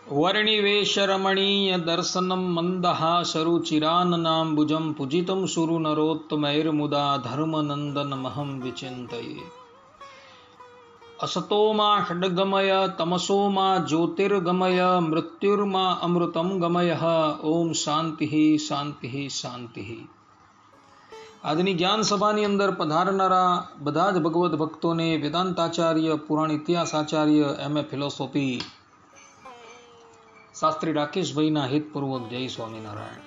वर्णिवेशरमणीय दर्शनं मन्दहासरुचिराननाम्बुजं पूजितं सुरनरोत्तमैर्मुदा धर्मनन्दनमहं विचिन्तये। असतो मा षड्गमय तमसो मा ज्योतिर्गमय मृत्युर्मा अमृतं गमय। ओम शांति शांति शांति। આજની જ્ઞાન સભાની અંદર પધારનારા બધા જ ભગવદ્ ભક્તોને વેદાંતાચાર્ય, પુરાણ ઇતિહાસાચાર્ય, એમએ ફિલોસોફી શાસ્ત્રી રાકેશભાઈના હિતપૂર્વક જય સ્વામિનારાયણ।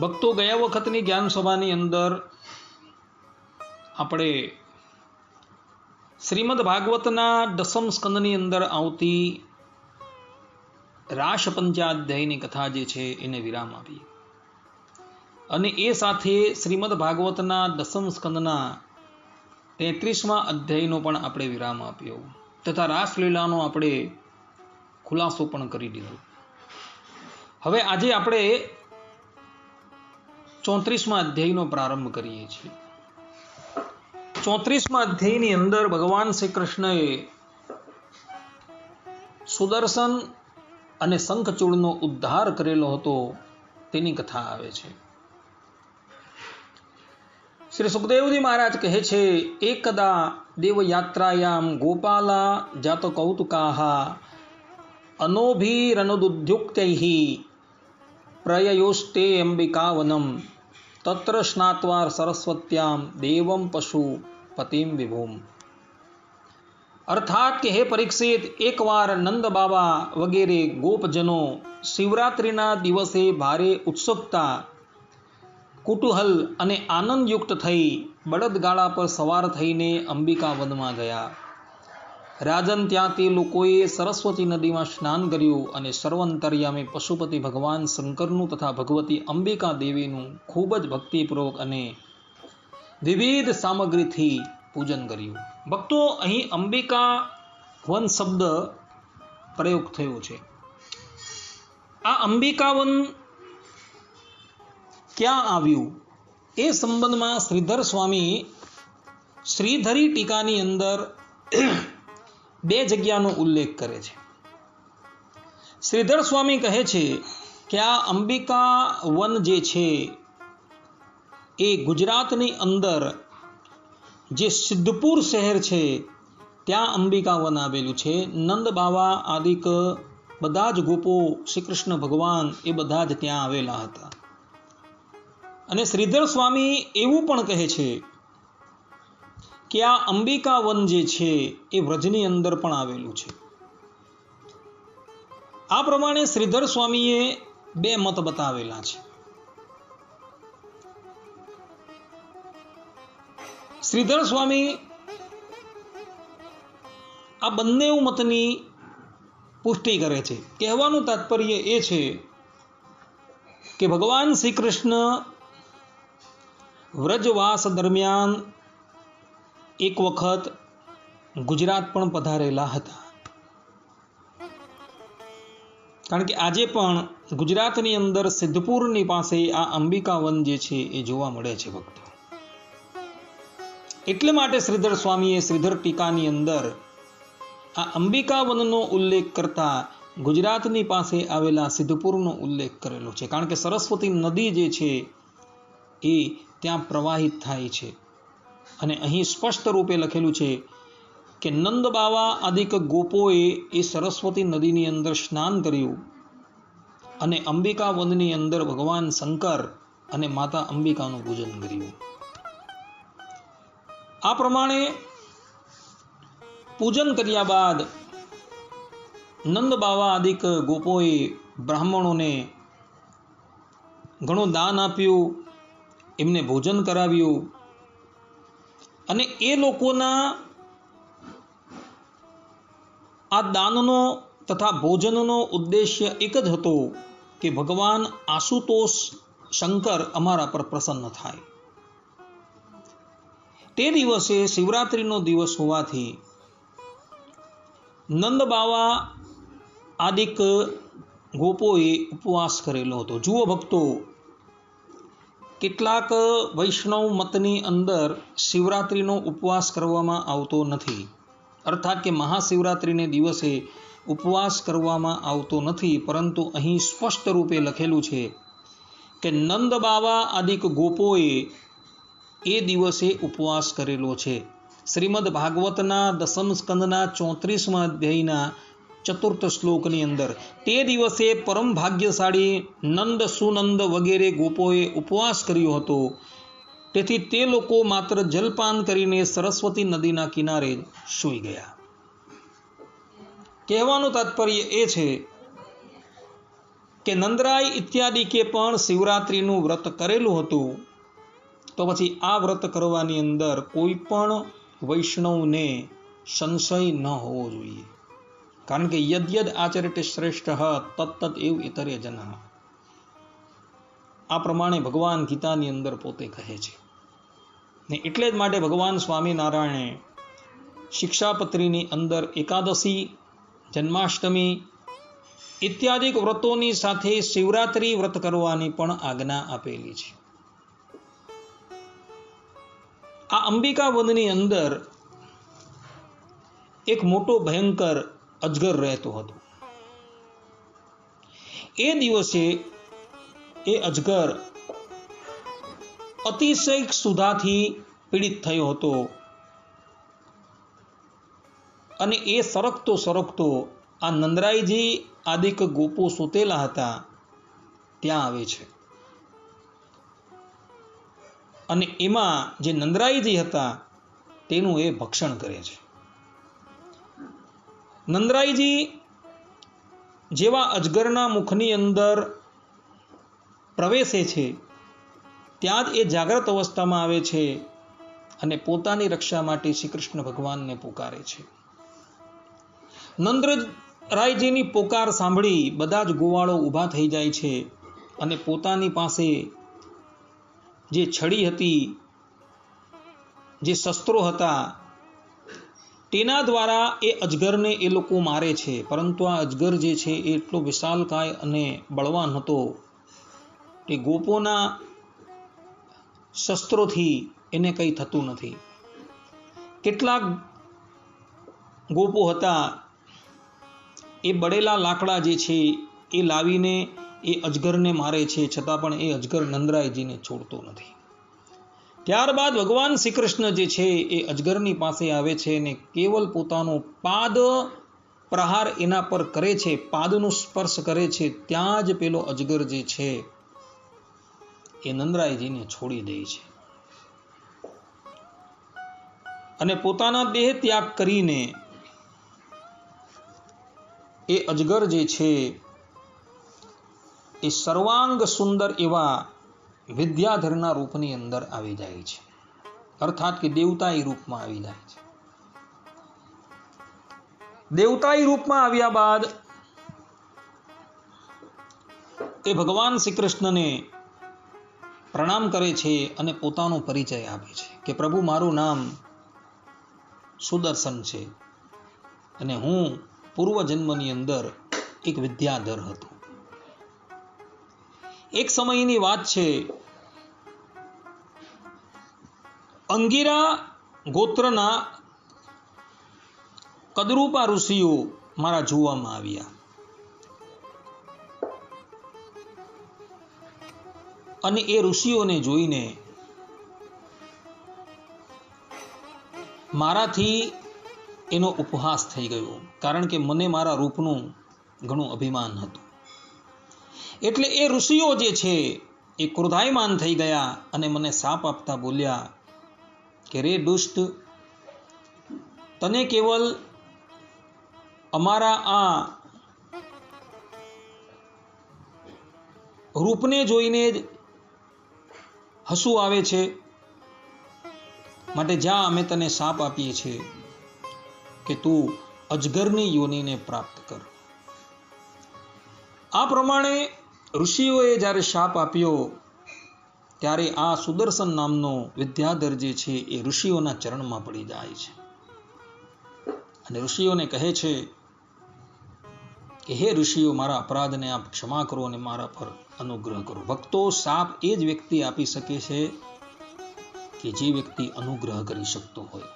ભક્તો, ગયા વખતની જ્ઞાન સભાની અંદર આપણે શ્રીમદ ભાગવતના દસમ સ્કંદની અંદર આવતી રાસ પંચાધ્યાયની કથા જે છે એને વિરામ આપી અને એ સાથે શ્રીમદ ભાગવતના દસમ સ્કંદના 33મા અધ્યાયનો પણ આપણે વિરામ આપ્યો તથા રાસલીલાનો આપણે ખુલાસો પણ કરી દીધો। હવે આજે આપણે 34મા અધ્યાયનો પ્રારંભ કરીએ છીએ। 34મા અધ્યાયની અંદર ભગવાન શ્રી કૃષ્ણએ સુદર્શન અને શંખચૂડનો ઉદ્ધાર કરેલો હતો તેની કથા આવે છે। श्री सुखदेवजी महाराज कहे छे, एकदा देवयात्रायां गोपाला जात कौतुकाः अनोभिरनुदुद्युक्तैः प्रययोस्ते अंबिकावनं तत्र स्नात्वा सरस्वत्यां देवं पशु पतिं विभुम। अर्थात के हे परीक्षित, एक वार नंद बाबा वगैरे गोपजनों शिवरात्रिना दिवसे भारे उत्सुकता, कुतूहल અને આનંદયુક્ત થઈ બળદગાડા પર સવાર થઈને અંબિકા વનમાં ગયા। રાજન ત્યાં તે લોકોએ સરસ્વતી નદીમાં સ્નાન કર્યું અને સર્વંતર્યામી પશુપતિ ભગવાન શંકરનું તથા ભગવતી અંબિકા દેવીનું ખૂબ જ ભક્તિપૂર્વક અને વિવિધ સામગ્રીથી પૂજન કર્યું। ભક્તો, અહીં અંબિકા વન શબ્દ પ્રયોગ થયો છે। આ અંબિકા વન ક્યાં આવ્યું એ સંબંધમાં શ્રીધર સ્વામી શ્રીધરી ટીકાની અંદર બે જગ્યાનો ઉલ્લેખ કરે છે। શ્રીધર સ્વામી કહે છે કે આ અંબિકા વન જે છે એ ગુજરાતની અંદર જે સિદ્ધપુર શહેર છે ત્યાં અંબિકા વન આવેલું છે। નંદ બાવા આદિક બધા જ ગોપો શ્રી કૃષ્ણ ભગવાન એ બધા જ ત્યાં આવેલા હતા। અને શ્રીધર સ્વામી એવું પણ કહે છે કે આ અંબિકા વન જે છે એ વ્રજની અંદર પણ આવેલું છે। આ પ્રમાણે શ્રીધર સ્વામીએ બે મત બતાવેલા છે। શ્રીધર સ્વામી આ બંને મતની પુષ્ટિ કરે છે। કહેવાનું તાત્પર્ય એ છે કે ભગવાન શ્રી કૃષ્ણ વ્રજવાસ દરમિયાન એક વખત ગુજરાત પણ પધારેલા હતા, કારણ કે આજે પણ ગુજરાતની અંદર સિદ્ધપુરની પાસે આ અંબિકા વન જે છે એ જોવા મળે છે ભક્તો। એટલે માટે શ્રીધર સ્વામીએ શ્રીધર ટીકાની અંદર આ અંબિકા વનનો ઉલ્લેખ કરતા ગુજરાતની પાસે આવેલા સિદ્ધપુરનો ઉલ્લેખ કરેલો છે, કારણ કે સરસ્વતી નદી જે છે એ ત્યાં પ્રવાહિત થાય છે। અને અહીં સ્પષ્ટ રૂપે લખેલું છે કે નંદ બાવા આદિક ગોપોએ એ સરસ્વતી નદીની અંદર સ્નાન કર્યું અને અંબિકા વનની અંદર ભગવાન શંકર અને માતા અંબિકાનું પૂજન કર્યું। આ પ્રમાણે પૂજન કર્યા બાદ નંદ બાવા આદિક ગોપોએ બ્રાહ્મણોને ઘણું દાન આપ્યું, એમને ભોજન કરાવ્યું અને એ લોકોના આ દાનનો તથા ભોજનનો ઉદ્દેશ્ય એક જ હતો કે ભગવાન આશુતોષ શંકર અમારા પર પ્રસન્ન થાય। તે દિવસે શિવરાત્રિનો દિવસ હોવાથી નંદ બાવા આદિક ગોપોએ ઉપવાસ કરેલો હતો। જુઓ ભક્તો, કેટલાક વૈષ્ણવ મતની અંદર શિવરાત્રિનો ઉપવાસ કરવામાં આવતો નથી, અર્થાત કે મહાશિવરાત્રિને દિવસે ઉપવાસ કરવામાં આવતો નથી, પરંતુ અહીં સ્પષ્ટ રૂપે લખેલું છે કે નંદ બાવા આદિક ગોપોએ એ દિવસે ઉપવાસ કરેલો છે. શ્રીમદ ભાગવતના 10મ સ્કંદના 34મા અધ્યાયના 4th શ્લોકની અંદર તે દિવસે પરમ ભાગ્યશાળી નંદ સુનંદ વગેરે ગોપોએ ઉપવાસ કર્યો હતો. તેથી તે લોકો માત્ર જલપાન કરીને સરસ્વતી નદીના કિનારે સૂઈ ગયા. કહેવાનું તાત્પર્ય એ છે કે નંદરાય ઇત્યાદિકે પણ શિવરાત્રિનું વ્રત કરેલું હતું. તો પછી આ વ્રત કરવાની અંદર કોઈ પણ વૈષ્ણવને સંશય ન હોવો જોઈએ. કારણ કે યદ્યદ આચરતે શ્રેષ્ઠ તત્તત એવ ઇતરે જનઃ. આ પ્રમાણે ભગવાન ગીતાની અંદર પોતે કહે છે. ને એટલે જ માટે ભગવાન સ્વામિનારાયણે શિક્ષાપત્રીની અંદર એકાદશી, જન્માષ્ટમી ઇત્યાદિ વ્રતોની સાથે શિવરાત્રિ વ્રત કરવાની પણ આજ્ઞા આપેલી છે. આ અંબિકા વનની અંદર એક મોટો ભયંકર અજગર રહેતો હતો. એ દિવસે એ અજગર અતિશય ક્ષુધાથી પીડિત થયો હતો અને એ સરકતો સરકતો આ નંદરાયજી આદિક ગોપો સૂતેલા હતા ત્યાં આવે છે. અને એમાં જે નંદરાયજી હતા તેનું એ ભક્ષણ કરે છે. નંદરાયજી જેવા અજગરના મુખની અંદર પ્રવેશે છે ત્યાં જ એ જાગ્રત અવસ્થામાં આવે છે અને પોતાની રક્ષા માટે શ્રી કૃષ્ણ ભગવાનને પુકારે છે. નંદરાયજીની પોકાર સાંભળી બધા જ ગોવાળો ઊભા થઈ જાય છે અને પોતાની પાસે જે છડી હતી, જે શસ્ત્રો હતા, તેના દ્વારા એ અજગરને એ લોકો મારે છે. પરંતુ આ અજગર જે છે એ એટલો વિશાલકાય અને બળવાન હતો કે ગોપોના શસ્ત્રોથી એને કંઈ થતું નથી. કેટલાક ગોપો હતા એ બળેલા લાકડા જે છે એ લાવીને એ અજગરને મારે છે, છતાં પણ એ અજગર નંદરાયજીને છોડતો નથી. ત્યારબાદ ભગવાન શ્રી કૃષ્ણ જે છે એ અજગરની પાસે આવે છે અને કેવલ પોતાનો પાદ પ્રહાર એના પર કરે છે, પાદનો સ્પર્શ કરે છે. ત્યાં જ પેલો અજગર જે છે એ નંદરાયજીને છોડી દે છે અને પોતાના દેહ ત્યાગ કરીને એ અજગર જે છે એ સર્વાંગ સુંદર એવા વિદ્યાધરના રૂપની અંદર આવી જાય છે. અર્થાત કે દેવતાઈ રૂપમાં આવી જાય છે. દેવતાઈ રૂપમાં આવ્યા બાદ એ ભગવાન શ્રી કૃષ્ણને પ્રણામ કરે છે અને પોતાનો પરિચય આપે છે કે પ્રભુ, મારું નામ સુદર્શન છે અને હું પૂર્વ જન્મની અંદર એક વિદ્યાધર હતો. એક સમયની વાત છે, અંગીરા ગોત્રના કદરૂપા ઋષિઓ મારા જોવામાં આવ્યા અને એ ઋષિઓને જોઈને મારાથી એનો ઉપહાસ થઈ ગયો, કારણ કે મને મારા રૂપનું ઘણું અભિમાન હતું. એટલે એ ઋષિઓ જે છે એ ક્રોધાયમાન થઈ ગયા અને મને શાપ આપતા બોલ્યા કે રે દુષ્ટ, તને કેવલ અમારા આ રૂપને જોઈને જ હસવું આવે છે, માટે જા, અમે તને શાપ આપીએ છીએ કે તું અજગરની યોનિને પ્રાપ્ત કર. આ પ્રમાણે ઋષિઓએ જ્યારે શાપ આપ્યો ત્યારે આ સુદર્શન નામનો વિદ્યાધર જે છે એ ઋષિઓના ચરણમાં પડી જાય છે અને ઋષિઓને કહે છે કે હે ઋષિઓ, મારા અપરાધને આપ ક્ષમા કરો અને મારા પર અનુગ્રહ કરો. ભક્તો, શાપ એ જ વ્યક્તિ આપી શકે છે કે જે વ્યક્તિ અનુગ્રહ કરી શકતો હોય.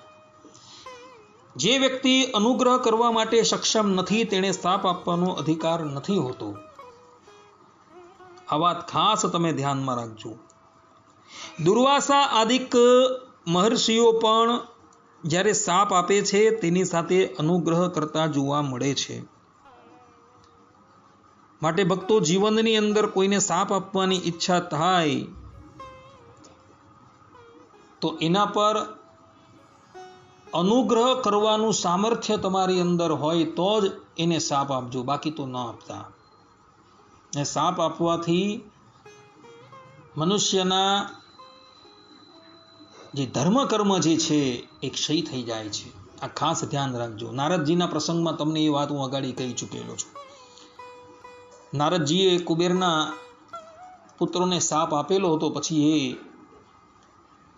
જે વ્યક્તિ અનુગ્રહ કરવા માટે સક્ષમ નથી તેણે શાપ આપવાનો અધિકાર નથી હોતો. આ વાત ખાસ તમે ધ્યાનમાં રાખજો. દુર્વાસા આદિક મહર્ષિઓ પણ જ્યારે શાપ આપે છે તેની સાથે અનુગ્રહ કરતા જોવા મળે છે. માટે ભક્તો, જીવનની અંદર કોઈને શાપ આપવાની ઈચ્છા થાય તો એના પર અનુગ્રહ કરવાનું સામર્થ્ય તમારી અંદર હોય તો જ એને શાપ આપજો, બાકી તો ન આપતા. ને શાપ આપવાથી મનુષ્યના જે ધર્મ કર્મ જે છે એ ક્ષય થઈ જાય છે. આ ખાસ ધ્યાન રાખજો. નારદજીના પ્રસંગમાં તમને એ વાત હું અગાડી કહી ચૂકેલો છું. નારદજીએ કુબેરના પુત્રોને શાપ આપેલો હતો, પછી એ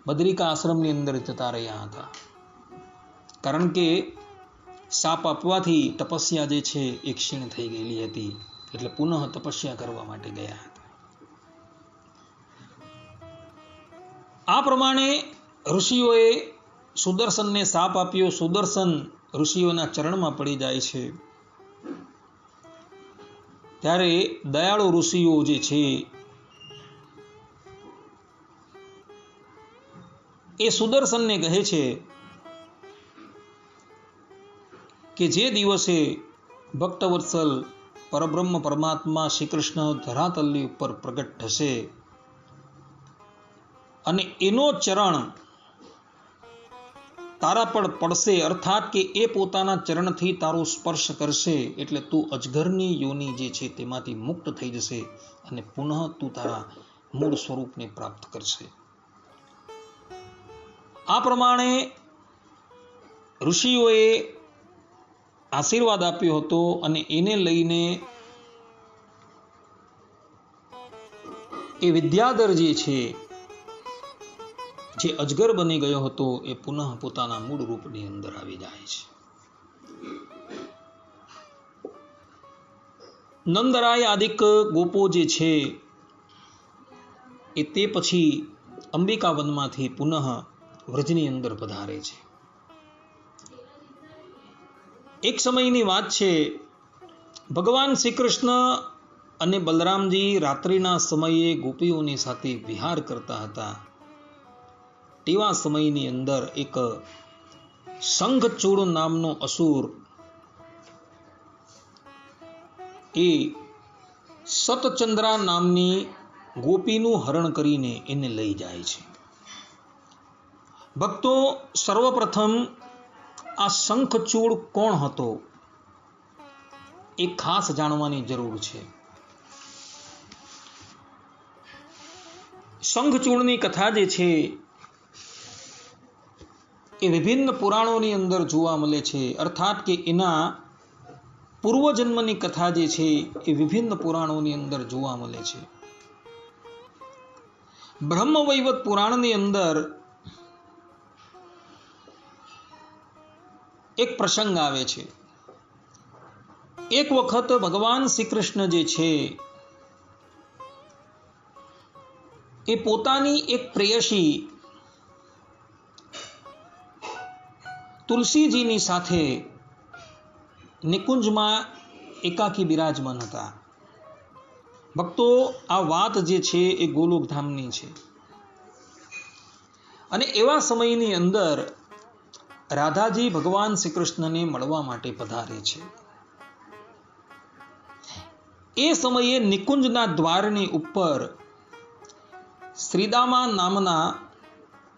બદ્રિકા આશ્રમની અંદર જતા રહ્યા હતા. કારણ કે શાપ આપવાથી તપસ્યા જે છે એ ક્ષીણ થઈ ગયેલી હતી, એટલે પુનઃ તપસ્યા કરવા માટે ગયા હતા. આ પ્રમાણે ઋષિઓએ સુદર્શનને શાપ આપ્યો. સુદર્શન ઋષિઓના ચરણમાં પડી જાય છે. ત્યારે દયાળુ ઋષિઓ જે છે એ સુદર્શનને કહે છે કે જે દિવસે ભક્તવત્સલ પરબ્રહ્મ પરમાત્મા શ્રી કૃષ્ણ ધરાતલની ઉપર પ્રગટ થશે અને એનો ચરણ તારા પર પડશે, અર્થાત કે એ પોતાના ચરણથી તારો સ્પર્શ કરશે, એટલે તું અજગરની યોની જે છે તેમાંથી મુક્ત થઈ જશે અને પુનઃ તું તારા મૂળ સ્વરૂપને પ્રાપ્ત કરશે. આ પ્રમાણે ઋષિઓએ આશીર્વાદ આપ્યો હતો અને એને લઈને એ વિદ્યાધર જે છે, જે અજગર બની ગયો હતો, એ પુનઃ પોતાના મૂળ રૂપની અંદર આવી જાય છે. નંદરાય આદિક ગોપો જે છે એ તે પછી અંબિકા વનમાંથી પુનઃ વ્રજની અંદર પધારે છે. એક સમયની વાત છે, ભગવાન શ્રી કૃષ્ણ અને બલરામજી રાત્રિના સમયે ગોપીઓની સાથે વિહાર કરતા હતા. તેવા સમયની અંદર એક શંખચૂડ નામનો અસુર એ સતચંદ્રા નામની ગોપીનું હરણ કરીને એને લઈ જાય છે. ભક્તો, સર્વપ્રથમ આ શંખચૂડ કોણ હતો એ ખાસ જાણવાની જરૂર છે. શંખચૂડની કથા જે છે એ વિભિન્ન પુરાણોની અંદર જોવા મળે છે. અર્થાત કે એના પૂર્વજન્મની કથા જે છે એ વિભિન્ન પુરાણોની અંદર જોવા મળે છે. બ્રહ્મવૈવત પુરાણની અંદર એક પ્રસંગ આવે છે. એક વખત ભગવાન શ્રી કૃષ્ણ જે છે એ પોતાની એક પ્રેયસી તુલસીજીની સાથે નિકુંજમાં એકાકી બિરાજમાન હતા. ભક્તો, આ વાત જે છે એ ગોલોકધામની છે. અને એવા સમયની અંદર રાધાજી ભગવાન શ્રી કૃષ્ણને મળવા માટે પધારે છે. એ સમયે નિકુંજના દ્વારની ઉપર શ્રીદામા નામના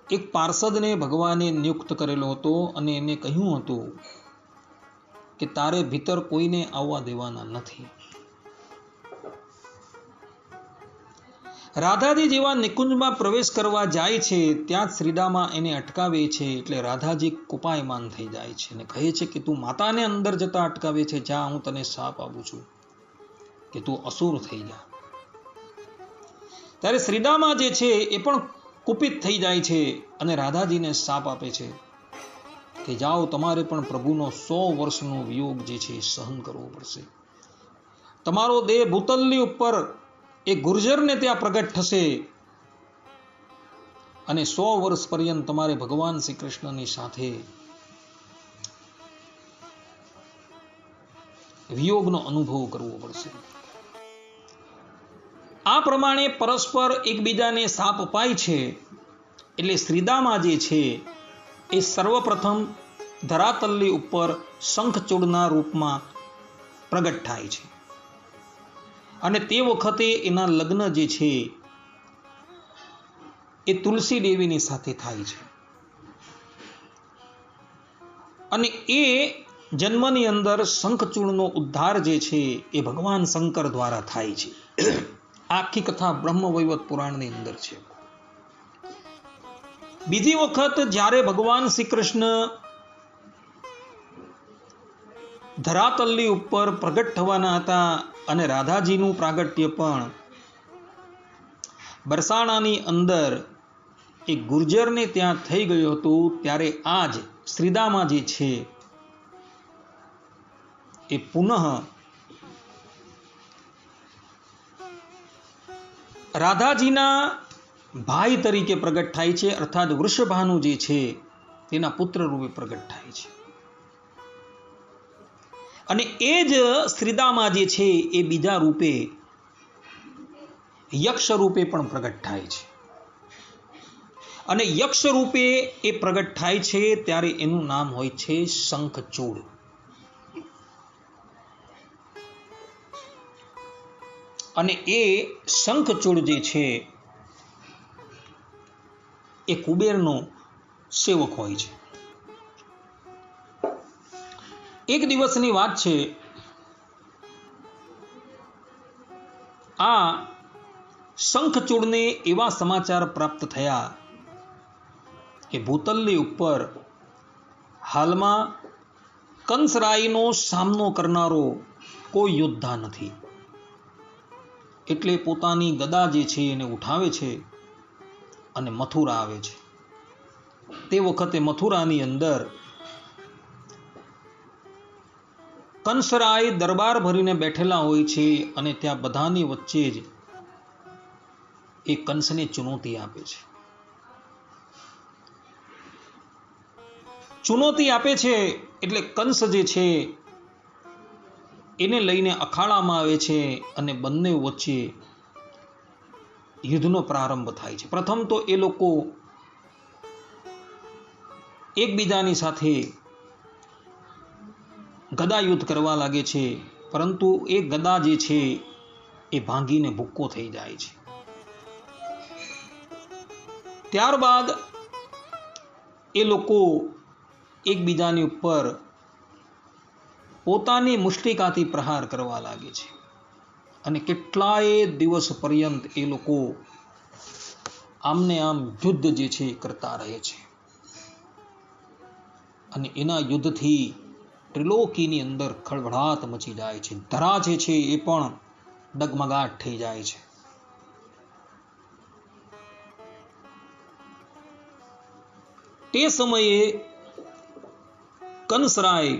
એક પાર્ષદને ભગવાને નિયુક્ત કરેલો હતો અને એને કહ્યું હતું કે તારે ભીતર કોઈને આવવા દેવાના નથી. રાધાજી જેવા નિકુંજમાં પ્રવેશ કરવા જાય છે, ત્યાં શ્રીદામા એને અટકાવે છે. એટલે રાધાજી કુપાયમાન થઈ જાય છે અને કહે છે કે તું માતાને અંદર જતા અટકાવે છે, જા, હું તને શાપ આપું છું કે તું અસુર થઈ જા. ત્યારે શ્રીદામા જે છે એ પણ કુપિત થઈ જાય છે અને રાધાજીને શાપ આપે છે કે જાઓ, તમારે પણ પ્રભુનો 100 વર્ષનો વિયોગ જે છે એ સહન કરવો પડશે. તમારો દેહ ભૂતલની ઉપર એ ગુર્જરને ત્યાં પ્રગટ થશે અને 100 વર્ષ પર્યંત તમારે ભગવાન શ્રી કૃષ્ણની સાથે વિયોગનો અનુભવ કરવો પડશે. આ પ્રમાણે પરસ્પર એકબીજાને શાપ અપાય છે. એટલે શ્રીદામા જે છે એ સર્વપ્રથમ ધરાતલની ઉપર શંખચૂડના રૂપમાં પ્રગટ થાય છે. અને તે વખતે એના લગ્ન જે છે એ તુલસી દેવીની સાથે થાય છે. અને એ જન્મની અંદર શંખચૂડનો ઉદ્ધાર જે છે એ ભગવાન શંકર દ્વારા થાય છે. આખી કથા બ્રહ્મવૈવર્ત પુરાણની અંદર છે. બીજી વખત જ્યારે ભગવાન શ્રી કૃષ્ણ ધરાતલની ઉપર પ્રગટ થવાના હતા અને રાધાજીનું પ્રાગટ્ય પણ બરસાણાની અંદર એક ગુર્જરને ત્યાં થઈ ગયું હતું, ત્યારે આ જ શ્રીદામા જે છે એ પુનઃ રાધાજીના ભાઈ તરીકે પ્રગટ થાય છે. અર્થાત વૃષભાનુ જે છે તેના પુત્ર રૂપે પ્રગટ થાય છે. અને એ જ શ્રીદામા જે છે એ બીજા રૂપે યક્ષ રૂપે પણ પ્રગટ થાય છે. અને યક્ષ રૂપે એ પ્રગટ થાય છે ત્યારે એનું નામ હોય છે શંખચૂડ. અને એ શંખચૂડ જે છે એ કુબેરનો સેવક હોય છે. એક દિવસની વાત છે, આ શંખચૂડને એવા સમાચાર પ્રાપ્ત થયા કે ભૂતલની ઉપર હાલમાં કંસરાયનો સામનો કરનારો કોઈ યોદ્ધા નથી. એટલે પોતાની ગદા જે છે એને ઉઠાવે છે અને મથુરા આવે છે. તે વખતે મથુરાની અંદર કંસરાય દરબાર ભરીને બેઠેલા હોય છે અને ત્યાં બધાની વચ્ચે જ એ કંસને ચુનૌતી આપે છે. ચુનૌતી આપે છે એટલે કંસ જે છે એને લઈને અખાડામાં આવે છે અને બંને વચ્ચે યુદ્ધનો પ્રારંભ થાય છે. પ્રથમ તો એ લોકો એકબીજાની સાથે ગદા યુદ્ધ કરવા લાગે છે, પરંતુ એ ગદા જે છે એ ભાંગીને ભૂક્કો થઈ જાય છે. ત્યારબાદ એ લોકો એકબીજાની ઉપર પોતાની મુષ્ટિકાથી પ્રહાર કરવા લાગે છે. અને કેટલાય દિવસ પર્યંત એ લોકો આમને આમ યુદ્ધ જે છે કરતા રહે છે. અને એના યુદ્ધથી ત્રિલોકીની અંદર ખળભળાટ મચી જાય છે. ધરા જે છે એ પણ ડગમગાટ થઈ જાય છે. તે સમયે કંસરાય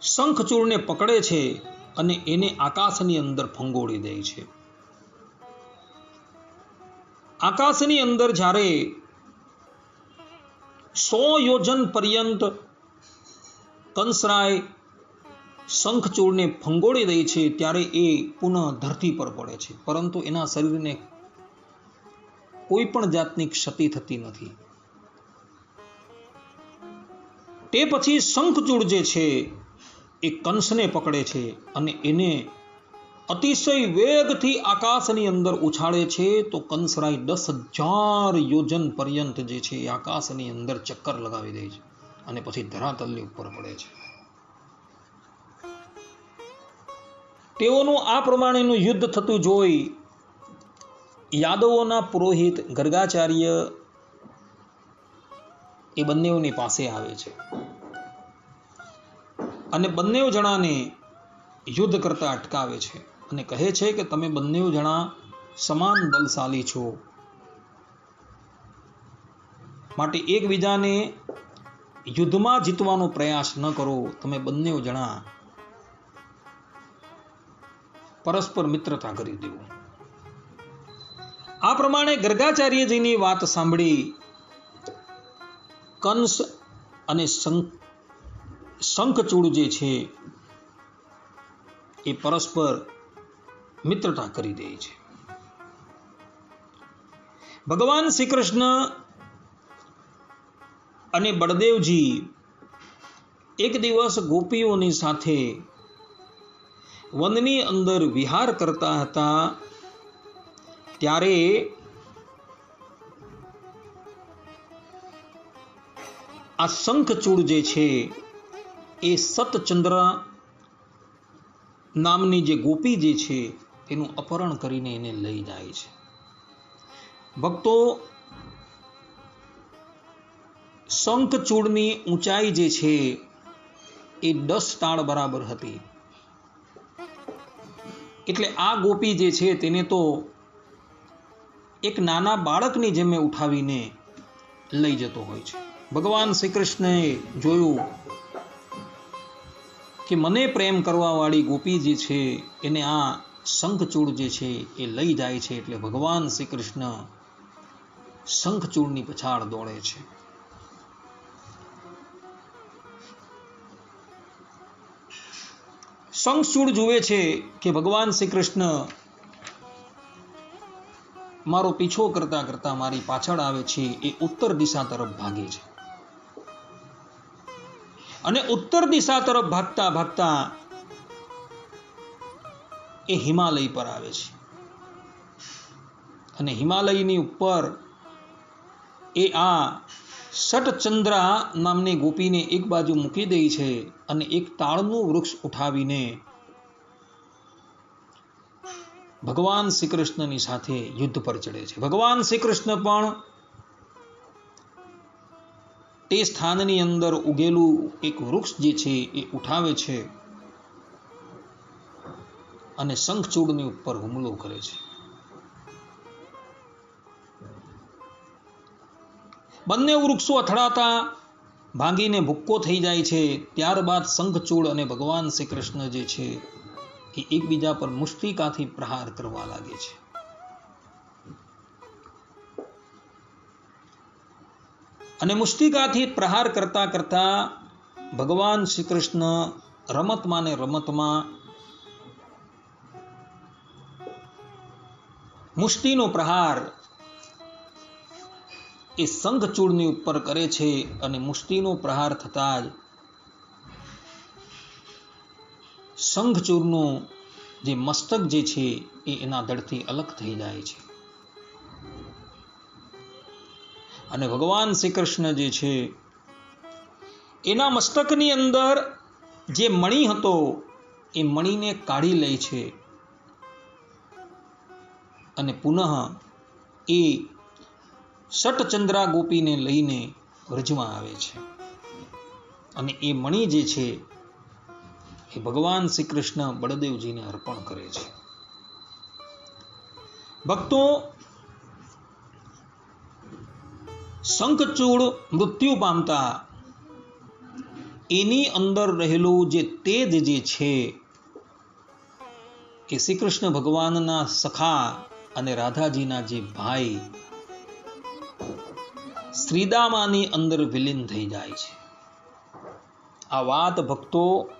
શંખચૂડને પકડે છે અને એને આકાશની અંદર ફંગોળી દે છે. આકાશની અંદર જ્યારે 100 યોજન પર્યંત કંસરાય શંખચૂડને ફંગોળી દે છે ત્યારે એ પુનઃ ધરતી પર પડે છે, પરંતુ એના શરીરને કોઈ પણ જાતની ક્ષતિ થતી નથી. તે પછી શંખચૂડ જે છે એ કંસને પકડે છે અને એને અતિશય વેગથી આકાશની અંદર ઉછાળે છે. તો કંસરાય 10,000 યોજન પર્યંત જે છે એ આકાશની અંદર ચક્કર લગાવી દે છે અને પછી ધરાતલની ઉપર પડે છે. તેઓનું આ પ્રમાણેનું યુદ્ધ થતું જોઈ યાદવોના પુરોહિત ગર્ગાચાર્ય એ બંનેઓની પાસે આવે છે અને બંને જણાને યુદ્ધ કરતા અટકાવે છે અને કહે છે કે તમે બંને જણા સમાન બલશાલી છો, માટે એકબીજાને યુદ્ધમાં જીતવાનો પ્રયાસ ન કરો. તમે બંને જણા પરસ્પર મિત્રતા કરી દો. આ પ્રમાણે ગર્ગાચાર્યજીની વાત સાંભળી કંસ અને શંખચૂડ જે છે એ પરસ્પર મિત્રતા કરી દે છે. ભગવાન શ્રી કૃષ્ણ અને બળદેવજી એક દિવસ ગોપીઓની સાથે વનની અંદર વિહાર કરતા હતા. ત્યારે આ શંખચૂડ જે છે એ સતચંદ્ર નામની જે ગોપી જે છે તેનું અપહરણ કરીને એને લઈ જાય છે. ભક્તો, શંખચૂડની ઊંચાઈ જે છે એ 10 તાળ બરાબર હતી. એટલે આ ગોપી જે છે તેને તો એક નાના બાળકની જેમ ઉઠાવીને લઈ જતો હોય છે. ભગવાન શ્રી કૃષ્ણએ જોયું કે મને પ્રેમ કરવા વાળી ગોપી જે છે એને આ શંખચૂડ જે છે એ લઈ જાય છે. એટલે ભગવાન શ્રી કૃષ્ણ શંખચૂડની પછાડ દોડે છે. શંખચૂડ જુએ છે કે ભગવાન શ્રી કૃષ્ણ મારો પીછો કરતા કરતા મારી પાછળ આવે છે. એ ઉત્તર દિશા તરફ ભાગે છે અને ઉત્તર દિશા તરફ ભાગતા ભાગતા એ હિમાલય પર આવે છે. અને હિમાલયની ઉપર એ આ સટચંદ્રા નામની ગોપીને એક બાજુ મૂકી દે છે અને એક તાળનું વૃક્ષ ઉઠાવીને ભગવાન શ્રી કૃષ્ણની સાથે યુદ્ધ પર ચડે છે. ભગવાન શ્રી કૃષ્ણ પણ તે સ્થાનની અંદર ઉગેલું એક વૃક્ષ જે છે એ ઉઠાવે છે અને શંખચૂડની ઉપર હુમલો કરે છે. બંને વૃક્ષો અથડાતા ભાંગીને ભૂક્કો થઈ જાય છે. ત્યારબાદ શંખચૂડ અને ભગવાન શ્રી કૃષ્ણ જે છે એ એકબીજા પર મુષ્ટિકાથી પ્રહાર કરવા લાગે છે. અને મુષ્ટિકાથી પ્રહાર કરતા કરતા ભગવાન શ્રી કૃષ્ણ રમતમાં ને રમતમાં મુષ્ટિનો પ્રહાર એ શંખચૂડની ઉપર કરે છે અને મુષ્ટિનો પ્રહાર થતા જ શંખચૂડનું જે મસ્તક જે છે એ એના દળથી અલગ થઈ જાય છે. અને ભગવાન શ્રી કૃષ્ણ જે છે એના મસ્તકની અંદર જે મણિ હતો એ મણિને કાઢી લે છે અને પુનઃ એ સટચંદ્રા ગોપીને લઈને વ્રજમાં આવે છે. અને એ મણિ જે છે એ ભગવાન શ્રી કૃષ્ણ બળદેવજીને અર્પણ કરે છે. ભક્તો, શંખચૂડ મૃત્યુ પામતા એની અંદર રહેલું જે તેજ જે છે એ શ્રી કૃષ્ણ ભગવાનના સખા અને રાધાજીના જે ભાઈ શ્રીદામાની અંદર વિલીન થઈ જાય છે. આ વાત ભક્તો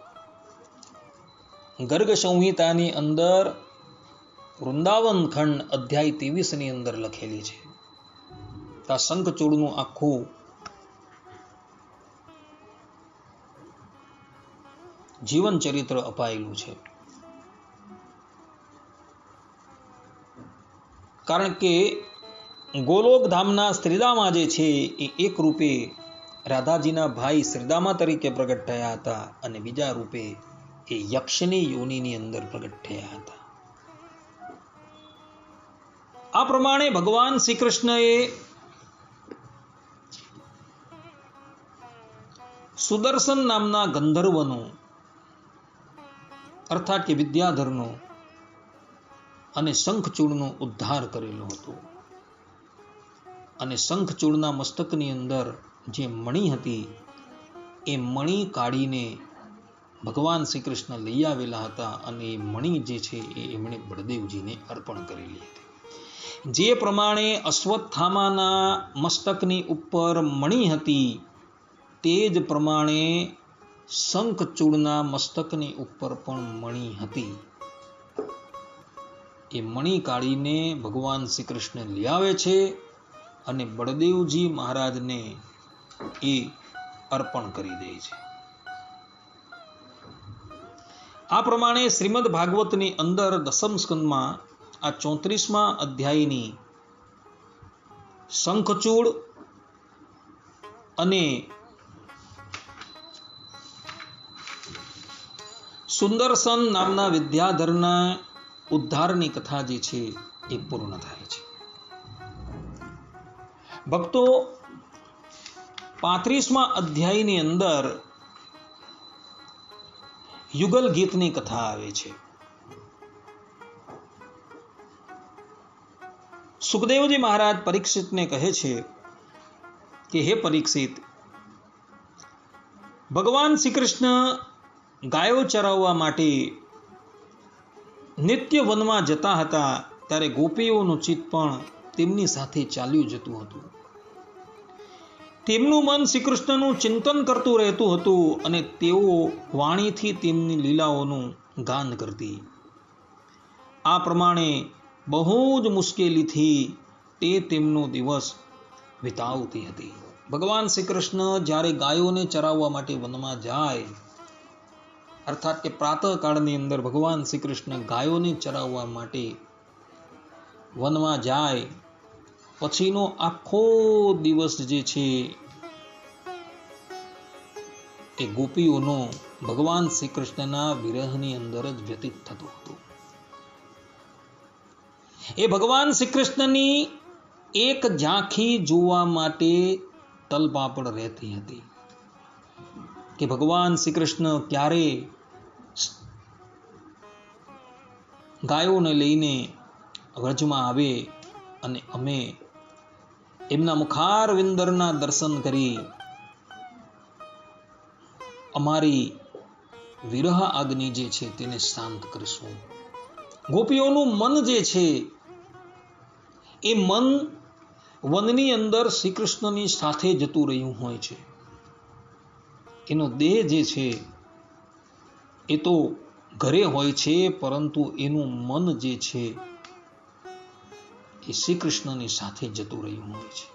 ગર્ગ સંહિતાની અંદર વૃંદાવન ખંડ અધ્યાય 23 ની અંદર લખેલી છે. આ શંખચૂડનું આખું જીવન ચરિત્ર અપાયેલું છે. કારણ કે ગોલોક ધામના શ્રીદામા જે છે એ એક રૂપે રાધાજીના ભાઈ શ્રીદામા તરીકે પ્રગટ થયા હતા અને બીજા રૂપે એ યક્ષની યોનિની અંદર પ્રગટ થયા હતા. આ પ્રમાણે ભગવાન શ્રી કૃષ્ણએ સુદર્શન નામના ગંધર્વનો અર્થાત કે વિદ્યાધરનો અને શંખચૂડનો ઉદ્ધાર કરેલો હતો. અને શંખચૂડના મસ્તકની અંદર જે મણિ હતી એ મણિ કાઢીને ભગવાન શ્રી કૃષ્ણ લઈ આવેલા હતા અને એ મણિ જે છે એ એમણે બળદેવજીને અર્પણ કરેલી હતી. જે પ્રમાણે અશ્વત્થામાના મસ્તકની ઉપર મણિ હતી તે જ પ્રમાણે શંખચૂડના મસ્તકની ઉપર પણ મણી હતી. એ મણી કાઢીને ભગવાન શ્રી કૃષ્ણ લઈ આવે છે અને બળદેવજી મહારાજને એ અર્પણ કરી દે છે. આ પ્રમાણે શ્રીમદ ભાગવતની અંદર દસમ સ્કંદમાં આ 34મા અધ્યાયની શંખચૂડ અને સુંદરસન નામના વિદ્યાધરના ઉદ્ધારની કથા જે છે એ પૂર્ણ થાય છે. ભક્તો, 35મા અધ્યાયની અંદર યુગલ ગીતની કથા આવે છે. સુખદેવજી મહારાજ પરીક્ષિતને કહે છે કે હે પરીક્ષિત, ભગવાન શ્રી કૃષ્ણ ગાયો ચરાવવા માટે નિત્ય વનમાં જતા હતા ત્યારે ગોપીઓનું ચિત્ત પણ તેમની સાથે ચાલ્યું જતું હતું. તેમનું મન શ્રી કૃષ્ણનું ચિંતન કરતું રહેતું હતું અને તેઓ વાણીથી તેમની લીલાઓનું ગાન કરતી. આ પ્રમાણે બહુ જ મુશ્કેલીથી તે તેમનો દિવસ વિતાવતી હતી. ભગવાન શ્રી કૃષ્ણ જ્યારે ગાયોને ચરાવવા માટે વનમાં જાય, અર્થાત કે પ્રાતઃકાળની અંદર ભગવાન શ્રી કૃષ્ણ ગાયોને ચરાવવા માટે વનમાં જાય, પછીનો આખો દિવસ જે છે એ ગોપીઓનો ભગવાન શ્રી કૃષ્ણના વિરહની અંદર જ વ્યતીત થતો હતો. એ ભગવાન શ્રી કૃષ્ણની એક ઝાંખી જોવા માટે તલપાપડ રહેતી હતી કે ભગવાન શ્રી કૃષ્ણ ક્યારે ગાયોને લઈને વ્રજમાં આવે અને અમે એમના મુખારવિંદરના દર્શન કરી અમારી વિરહ અગ્નિ જે છે તેને શાંત કરીશું. ગોપીઓનું મન જે છે એ મન વનની અંદર શ્રી કૃષ્ણની સાથે જતું રહ્યું હોય છે. એનો દેહ જે છે એ તો ઘરે હોય છે, પરંતુ એનું મન જે છે એ શ્રી કૃષ્ણની સાથે જતું રહ્યું હોય છે.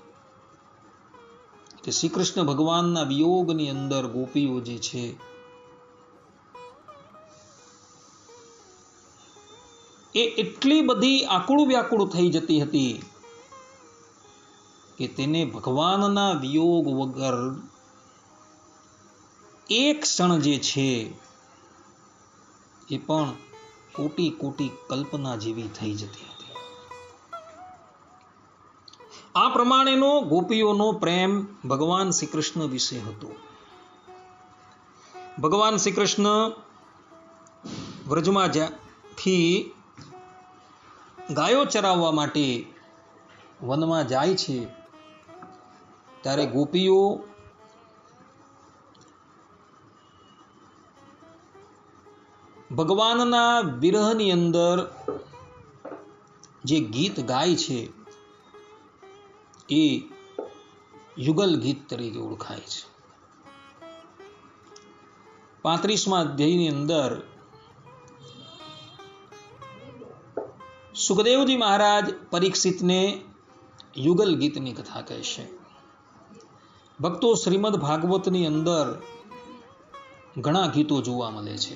કે શ્રી કૃષ્ણ ભગવાનના વિયોગની અંદર ગોપીઓ જે છે એ એટલી બધી આકુળ વ્યાકુળ થઈ જતી હતી કે તેને ભગવાનના વિયોગ વગર એક ક્ષણ જે છે એ પણ કોટી કોટી કલ્પના જેવી થઈ જતી હતી. આ પ્રમાણેનો ગોપીઓનો પ્રેમ ભગવાન શ્રી કૃષ્ણ વિશે હતો. ભગવાન શ્રી કૃષ્ણ વ્રજમાં થી ગાયો ચરાવવા માટે વનમાં જાય છે ત્યારે ગોપીઓ ભગવાનના વિરહની અંદર જે ગીત ગાય છે એ યુગલ ગીત તરીકે ઓળખાય છે. 35મા અધ્યાયની અંદર સુખદેવજી મહારાજ પરીક્ષિતને યુગલ ગીતની કથા કહેશે. ભક્તો, શ્રીમદ ભાગવતની અંદર ઘણા ગીતો જોવા મળે છે.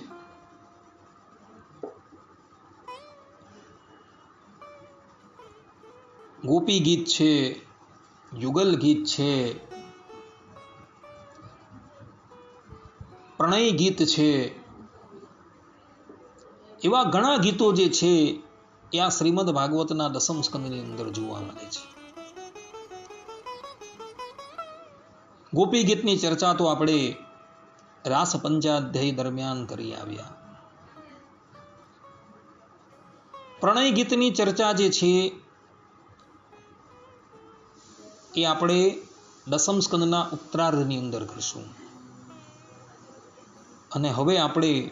ગોપી ગીત છે, યુગલ ગીત છે, પ્રણય ગીત છે, એવા ઘણા ગીતો જે છે એ આ શ્રીમદ ભાગવતના દસમ સ્કંદની અંદર જોવા મળે છે. ગોપી ગીતની ચર્ચા તો આપણે રાસ પંચાધ્યાય દરમિયાન કરી આવ્યા. પ્રણય ગીતની ચર્ચા જે છે એ આપણે દસમ સ્કંદના ઉત્તરાર્ધની અંદર કરીશું. અને હવે આપણે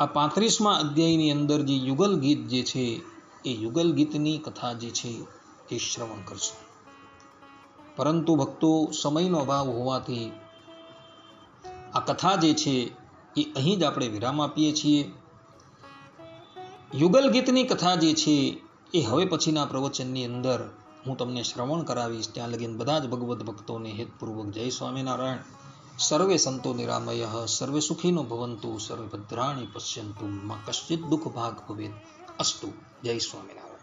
આ 35મા અધ્યાયની અંદર જે યુગલ ગીત જે છે એ યુગલ ગીતની કથા જે છે એ શ્રવણ કરશું. પરંતુ ભક્તો, સમયનો અભાવ હોવાથી આ કથા જે છે એ અહીં જ આપણે વિરામ આપીએ છીએ. યુગલ ગીતની કથા જે છે એ હવે પછીના પ્રવચનની અંદર હું તમને શ્રવણ કરાવીશ. ત્યાં લગીન બધા જ ભગવદ્ ભક્તોને હેતપૂર્વક જય સ્વામિનારાયણ. સર્વે સંતો નિરામય, સર્વે સુખીનો ભવંતુ, સર્વે ભદ્રાણી પશ્યંતુ, માં કશ્ચિત દુઃખ ભાગ ભવેત. અસ્તુ. જય સ્વામિનારાયણ.